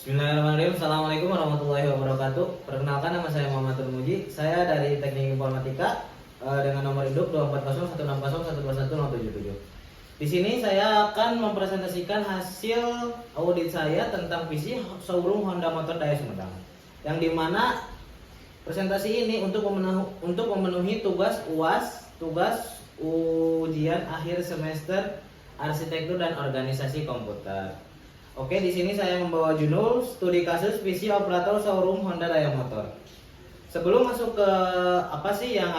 Bismillahirrahmanirrahim. Assalamualaikum warahmatullahi wabarakatuh. Perkenalkan, nama saya Muhammad Turmuji. Saya dari Teknik Informatika dengan nomor induk 240160121077. Di sini saya akan mempresentasikan hasil audit saya tentang PC showroom Honda Motor Daya Sumedang. Yang dimana presentasi ini untuk memenuhi tugas UAS, tugas ujian akhir semester arsitektur dan organisasi komputer. Oke, di sini saya membawa judul studi kasus PC operator showroom Honda Daya Motor. Sebelum masuk ke apa sih yang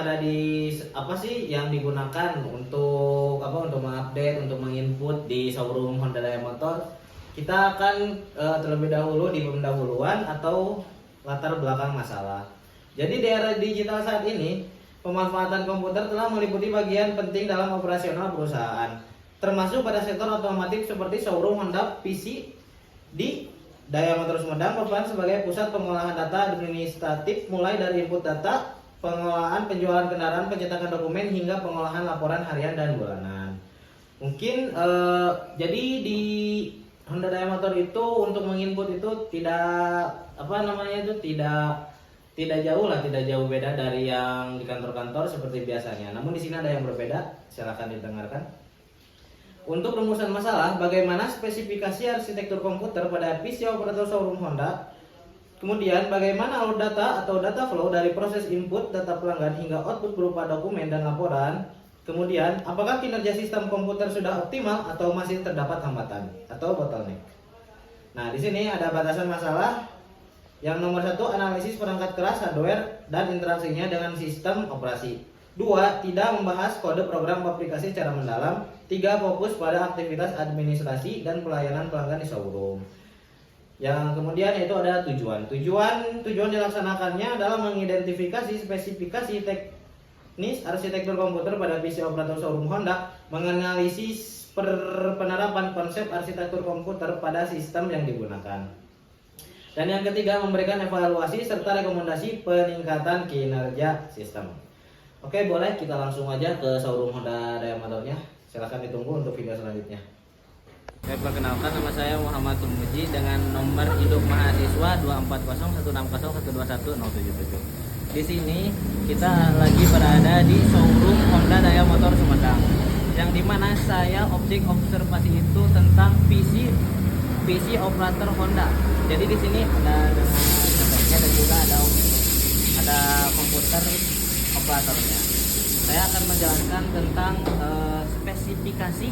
digunakan untuk mengupdate, untuk menginput di showroom Honda Daya Motor, kita akan terlebih dahulu di pendahuluan atau latar belakang masalah. Jadi di era digital saat ini, pemanfaatan komputer telah meliputi bagian penting dalam operasional perusahaan, termasuk pada sektor otomotif seperti showroom Honda PC di Daya Motor Sumedang merupakan sebagai pusat pengolahan data administratif, mulai dari input data, pengolahan penjualan kendaraan, pencetakan dokumen, hingga pengolahan laporan harian dan bulanan. Mungkin jadi di Honda Daya Motor itu untuk menginput itu tidak jauh beda dari yang di kantor-kantor seperti biasanya. Namun di sini ada yang berbeda. Silakan didengarkan. Untuk rumusan masalah, bagaimana spesifikasi arsitektur komputer pada PC operator showroom Honda. Kemudian bagaimana alur data atau data flow dari proses input data pelanggan hingga output berupa dokumen dan laporan. Kemudian, apakah kinerja sistem komputer sudah optimal atau masih terdapat hambatan atau bottleneck. Nah, di sini ada batasan masalah. Yang nomor 1, analisis perangkat keras, hardware, dan interaksinya dengan sistem operasi. 2, tidak membahas kode program aplikasi secara mendalam. 3, fokus pada aktivitas administrasi dan pelayanan pelanggan di showroom. Yang kemudian yaitu ada tujuan. Tujuan dilaksanakannya adalah mengidentifikasi spesifikasi teknis arsitektur komputer pada PC operator showroom Honda, menganalisis penerapan konsep arsitektur komputer pada sistem yang digunakan. Dan yang ketiga, memberikan evaluasi serta rekomendasi peningkatan kinerja sistem. Oke, boleh kita langsung aja ke showroom Honda Daya Motornya. Silahkan ditunggu untuk video selanjutnya. Saya perkenalkan, nama saya Muhammad Turmuji dengan nomor induk mahasiswa 240160121077. Di sini kita lagi berada di showroom Honda Daya Motor Sumedang, yang dimana saya objek observasi itu tentang PC operator Honda. Jadi di sini ada speknya dan juga ada komputer operatornya. Saya akan menjelaskan tentang spesifikasi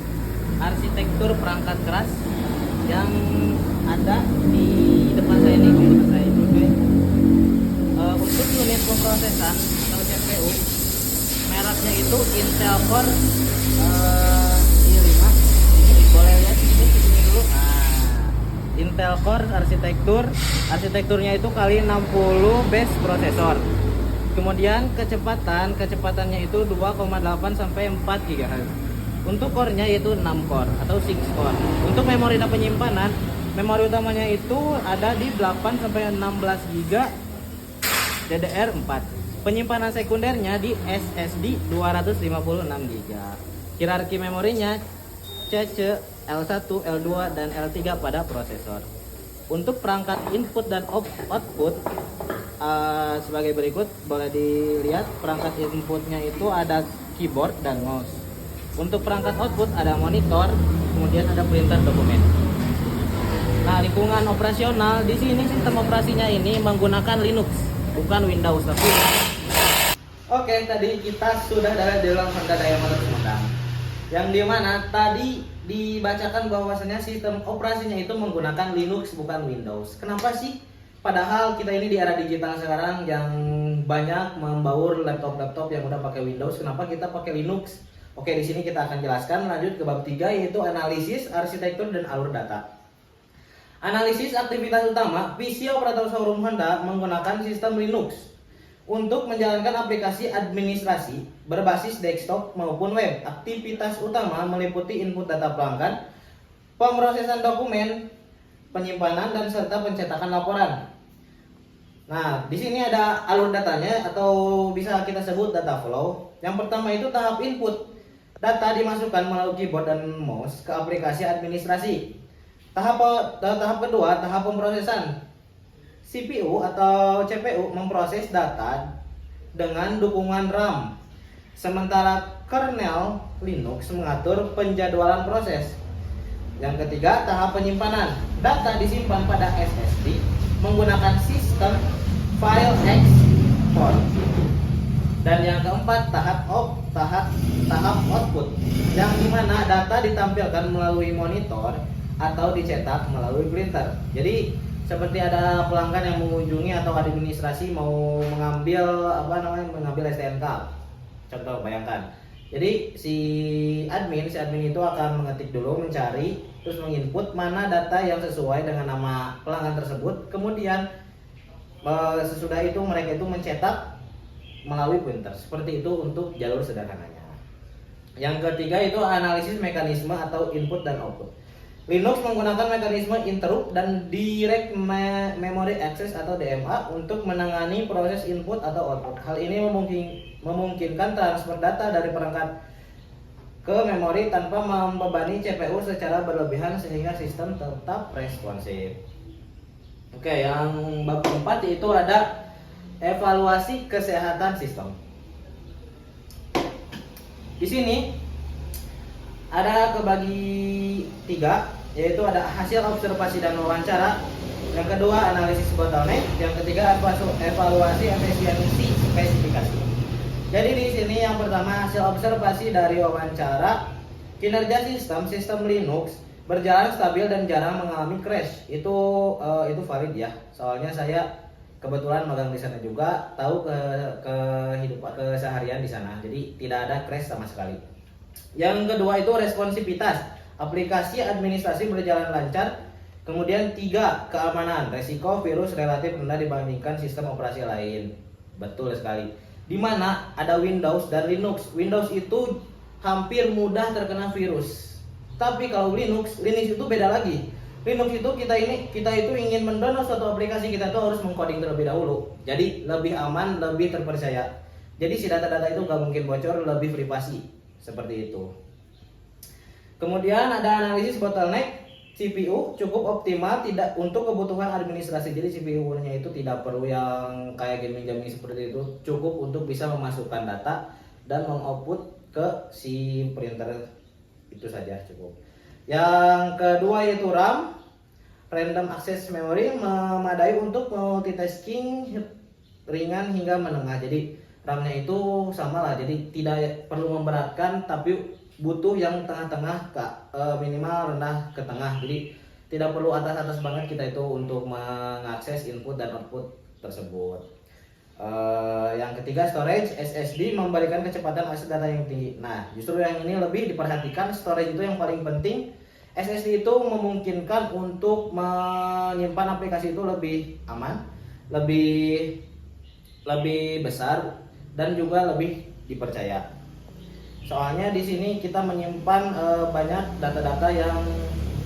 arsitektur perangkat keras yang ada di depan saya ini, komputer saya ini. Untuk unit pemrosesan atau CPU, mereknya itu Intel Core i5. Boleh lihat di sini dulu. Intel Core arsitekturnya itu kali 60 base prosesor. Kemudian kecepatannya itu 2,8 sampai 4 GHz. Untuk core-nya yaitu 6 core atau 6 core. Untuk memori dan penyimpanan, memori utamanya itu ada di 8 sampai 16 GB DDR4. Penyimpanan sekundernya di SSD 256 GB. Hierarki memorinya CC, L1, L2, dan L3 pada prosesor. Untuk perangkat input dan output sebagai berikut, boleh dilihat perangkat inputnya itu ada keyboard dan mouse. Untuk perangkat output ada monitor, kemudian ada printer dokumen. Nah, lingkungan operasional di sini sistem operasinya ini menggunakan Linux, bukan Windows tapi. Oke, tadi kita sudah ada di dalam Honda Daya Motor Sumedang, yang dimana tadi dibacakan bahwasanya sistem operasinya itu menggunakan Linux bukan Windows. Kenapa sih? Padahal kita ini di era digital sekarang yang banyak membaur laptop yang udah pakai Windows, kenapa kita pakai Linux? Oke, di sini kita akan jelaskan. Lanjut ke bab 3, yaitu analisis arsitektur dan alur data. Analisis aktivitas utama PC operator showroom Honda menggunakan sistem Linux untuk menjalankan aplikasi administrasi berbasis desktop maupun web. Aktivitas utama meliputi input data pelanggan, pemrosesan dokumen, penyimpanan, dan serta pencetakan laporan. Nah, di sini ada alur datanya atau bisa kita sebut data flow. Yang pertama itu tahap input. Data dimasukkan melalui keyboard dan mouse ke aplikasi administrasi. Tahap kedua, tahap pemrosesan. CPU atau CPU memproses data dengan dukungan RAM. Sementara kernel Linux mengatur penjadwalan proses. Yang ketiga, tahap penyimpanan. Data disimpan pada SSD menggunakan sistem file export. Dan yang keempat, tahap output, yang dimana data ditampilkan melalui monitor atau dicetak melalui printer. Jadi seperti ada pelanggan yang mengunjungi atau administrasi mau mengambil STNK. Contoh, bayangkan. Jadi si admin itu akan mengetik dulu, mencari, terus menginput mana data yang sesuai dengan nama pelanggan tersebut. Kemudian sesudah itu mereka itu mencetak melalui printer. Seperti itu untuk jalur sederhananya. Yang ketiga itu analisis mekanisme atau input dan output. Linux menggunakan mekanisme interrupt dan direct memory access atau DMA untuk menangani proses input atau output. Hal ini memungkinkan transfer data dari perangkat ke memori tanpa membebani CPU secara berlebihan sehingga sistem tetap responsif. Oke, yang bab keempat itu ada evaluasi kesehatan sistem. Di sini ada kebagi 3, yaitu ada hasil observasi dan wawancara. Yang kedua, analisis bottleneck. Yang ketiga, evaluasi efisiensi spesifikasi. Jadi di sini yang pertama, hasil observasi dari wawancara. Kinerja sistem Linux berjalan stabil dan jarang mengalami crash. Itu valid ya. Soalnya saya kebetulan magang di sana juga, tahu kehidupan keseharian di sana. Jadi tidak ada crash sama sekali. Yang kedua itu responsivitas. Aplikasi administrasi berjalan lancar. Kemudian 3, keamanan. Resiko virus relatif rendah dibandingkan sistem operasi lain. Betul sekali. Di mana ada Windows dan Linux. Windows itu hampir mudah terkena virus. Tapi kalau Linux itu beda lagi. Linux itu kita itu ingin mendownload suatu aplikasi, kita tuh harus mengcoding terlebih dahulu. Jadi lebih aman, lebih terpercaya. Jadi si data-data itu gak mungkin bocor, lebih privasi. Seperti itu. Kemudian ada analisis bottleneck. CPU cukup optimal tidak untuk kebutuhan administrasi. Jadi CPU-nya itu tidak perlu yang kayak gaming seperti itu. Cukup untuk bisa memasukkan data dan mengoutput ke si printer, itu saja cukup. Yang kedua yaitu RAM, random access memory, memadai untuk multitasking ringan hingga menengah. Jadi RAM-nya itu sama lah, jadi tidak perlu memberatkan, tapi butuh yang tengah-tengah, minimal rendah ke tengah. Jadi tidak perlu atas-atas banget kita itu untuk mengakses input dan output tersebut. Yang ketiga, storage. SSD memberikan kecepatan akses data yang tinggi. Nah, justru yang ini lebih diperhatikan. Storage itu yang paling penting. SSD itu memungkinkan untuk menyimpan aplikasi itu lebih aman, lebih besar, dan juga lebih dipercaya. Soalnya di sini kita menyimpan banyak data-data yang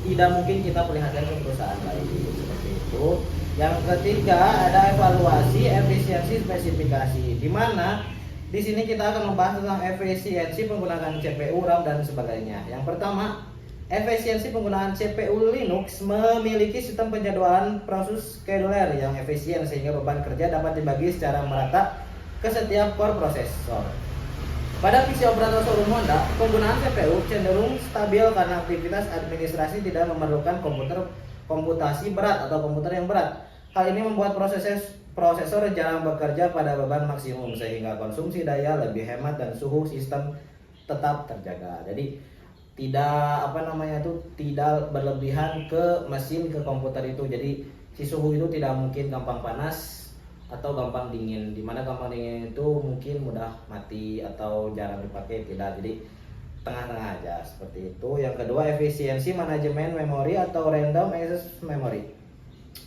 tidak mungkin kita perlihatkan ke perusahaan lain, seperti itu. Yang ketiga ada evaluasi efisiensi spesifikasi, di mana di sini kita akan membahas tentang efisiensi penggunaan CPU, RAM dan sebagainya. Yang pertama, efisiensi penggunaan CPU Linux memiliki sistem penjadwalan proses scheduler yang efisien sehingga beban kerja dapat dibagi secara merata ke setiap core prosesor. Pada PC operator showroom Honda, penggunaan CPU cenderung stabil karena aktivitas administrasi tidak memerlukan komputasi berat atau komputer yang berat. Hal ini membuat prosesor jarang bekerja pada beban maksimum sehingga konsumsi daya lebih hemat dan suhu sistem tetap terjaga. Jadi tidak tidak berlebihan ke mesin, ke komputer itu. Jadi si suhu itu tidak mungkin gampang panas atau gampang dingin. Dimana gampang dingin itu mungkin mudah mati atau jarang dipakai, tidak. Jadi tengah-tengah aja seperti itu. Yang kedua, efisiensi manajemen memori atau random access memory.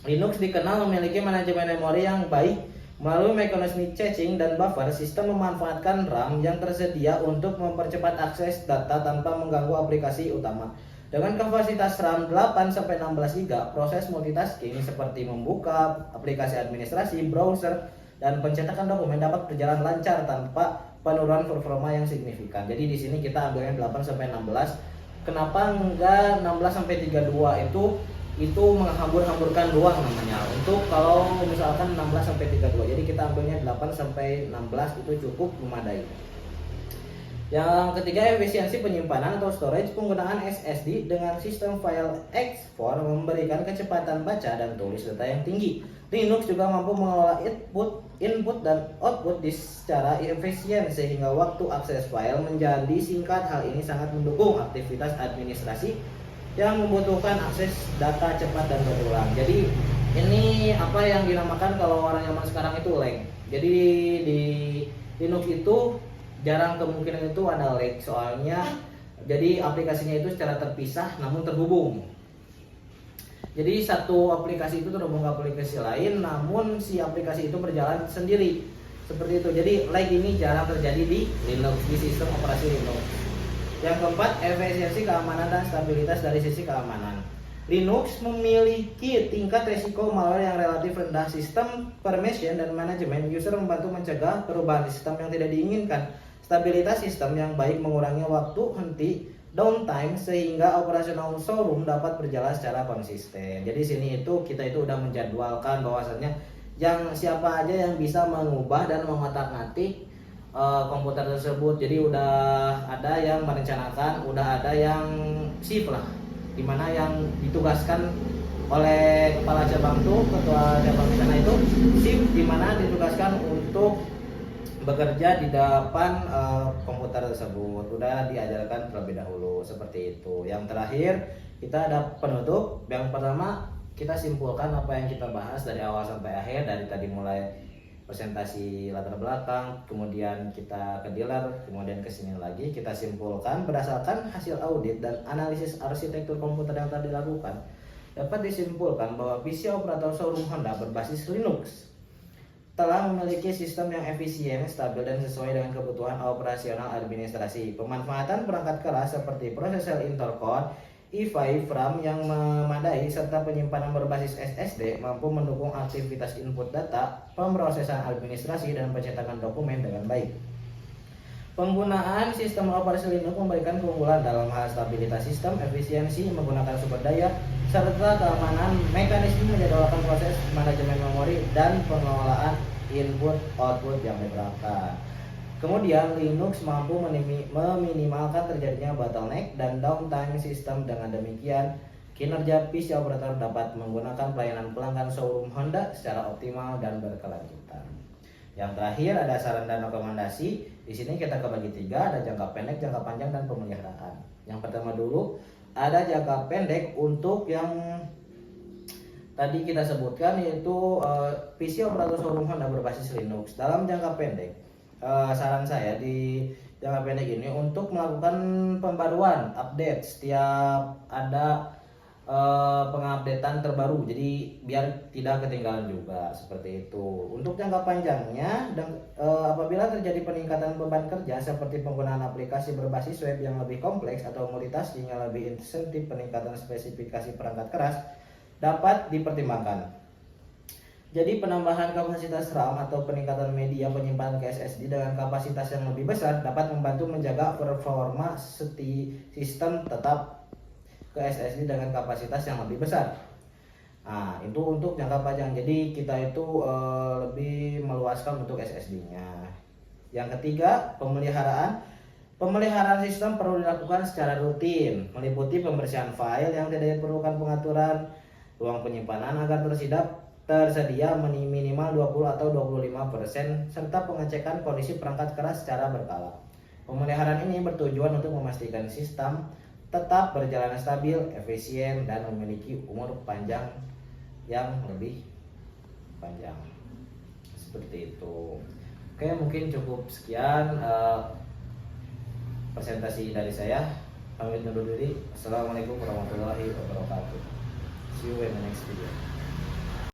Linux dikenal memiliki manajemen memori yang baik. Melalui mekanisme caching dan buffer, sistem memanfaatkan RAM yang tersedia untuk mempercepat akses data tanpa mengganggu aplikasi utama. Dengan kapasitas RAM 8-16 GB, proses multitasking seperti membuka aplikasi administrasi, browser, dan pencetakan dokumen dapat berjalan lancar tanpa penurunan performa yang signifikan. Jadi di sini kita ambilnya 8-16. Kenapa enggak 16-32? Itu itu menghambur-hamburkan ruang namanya. Untuk kalau misalkan 16 sampai 32, jadi kita ambilnya 8 sampai 16 itu cukup memadai. Yang ketiga, efisiensi penyimpanan atau storage. Penggunaan SSD dengan sistem file export memberikan kecepatan baca dan tulis data yang tinggi. Linux juga mampu mengelola input dan output secara efisien sehingga waktu akses file menjadi singkat. Hal ini sangat mendukung aktivitas administrasi yang membutuhkan akses data cepat dan berulang. Jadi ini apa yang dinamakan kalau orang zaman sekarang itu lag. Jadi di Linux itu jarang kemungkinan itu ada lag, soalnya jadi aplikasinya itu secara terpisah namun terhubung. Jadi satu aplikasi itu terhubung ke aplikasi lain namun si aplikasi itu berjalan sendiri. Seperti itu. Jadi lag ini jarang terjadi di Linux, di sistem operasi Linux. Yang keempat, efisiensi keamanan dan stabilitas. Dari sisi keamanan, Linux memiliki tingkat resiko malware yang relatif rendah. Sistem permission dan manajemen user membantu mencegah perubahan sistem yang tidak diinginkan. Stabilitas sistem yang baik mengurangi waktu henti downtime sehingga operasional showroom dapat berjalan secara konsisten. Jadi sini itu kita itu udah menjadwalkan bahwasannya yang siapa aja yang bisa mengubah dan mengotak-ngatik komputer tersebut. Jadi udah ada yang merencanakan, udah ada yang shift lah, dimana yang ditugaskan oleh kepala cabang tuh, ketua cabang di sana itu shift, dimana ditugaskan untuk bekerja di depan komputer tersebut. Udah diajarkan terlebih dahulu seperti itu. Yang terakhir kita ada penutup. Yang pertama kita simpulkan apa yang kita bahas dari awal sampai akhir, dari tadi mulai presentasi latar belakang, kemudian kita ke dealer, kemudian ke sini lagi. Kita simpulkan berdasarkan hasil audit dan analisis arsitektur komputer yang telah dilakukan, dapat disimpulkan bahwa PC operator showroom Honda berbasis Linux telah memiliki sistem yang efisien, stabil, dan sesuai dengan kebutuhan operasional administrasi. Pemanfaatan perangkat keras seperti prosesor Intel Core i5 RAM yang memadai serta penyimpanan berbasis SSD mampu mendukung aktivitas input data, pemrosesan administrasi, dan pencetakan dokumen dengan baik. Penggunaan sistem operasi Linux memberikan keunggulan dalam hal stabilitas sistem, efisiensi menggunakan sumber daya, serta keamanan. Mekanisme menjadwalkan proses, manajemen memori, dan pengelolaan input output yang diperlukan. Kemudian Linux mampu meminimalkan terjadinya bottleneck dan downtime sistem. Dengan demikian, kinerja PC operator dapat menggunakan pelayanan pelanggan showroom Honda secara optimal dan berkelanjutan. Yang terakhir ada saran dan rekomendasi. Di sini kita kebagi 3, ada jangka pendek, jangka panjang, dan pemeliharaan. Yang pertama dulu ada jangka pendek untuk yang tadi kita sebutkan, yaitu PC operator showroom Honda berbasis Linux. Dalam jangka pendek, saran saya di jangka pendek ini untuk melakukan pembaruan, update setiap ada pengupdatean terbaru, jadi biar tidak ketinggalan juga, seperti itu. Untuk jangka panjangnya, dan apabila terjadi peningkatan beban kerja seperti penggunaan aplikasi berbasis web yang lebih kompleks atau multitasking yang lebih intensif, peningkatan spesifikasi perangkat keras dapat dipertimbangkan. Jadi penambahan kapasitas RAM atau peningkatan media penyimpanan ke SSD dengan kapasitas yang lebih besar dapat membantu menjaga performa sistem tetap ke SSD dengan kapasitas yang lebih besar. Nah, itu untuk jangka panjang. Jadi kita itu lebih meluaskan untuk SSD-nya. Yang ketiga, pemeliharaan. Pemeliharaan sistem perlu dilakukan secara rutin, meliputi pembersihan file yang tidak diperlukan pengaturan ruang penyimpanan agar tersedia minimal 20 atau 25%, serta pengecekan kondisi perangkat keras secara berkala. Pemeliharaan ini bertujuan untuk memastikan sistem tetap berjalan stabil, efisien, dan memiliki umur panjang yang lebih panjang. Seperti itu. Oke, mungkin cukup sekian presentasi dari saya. Pamit undur diri. Assalamualaikum warahmatullahi wabarakatuh. See you in the next video.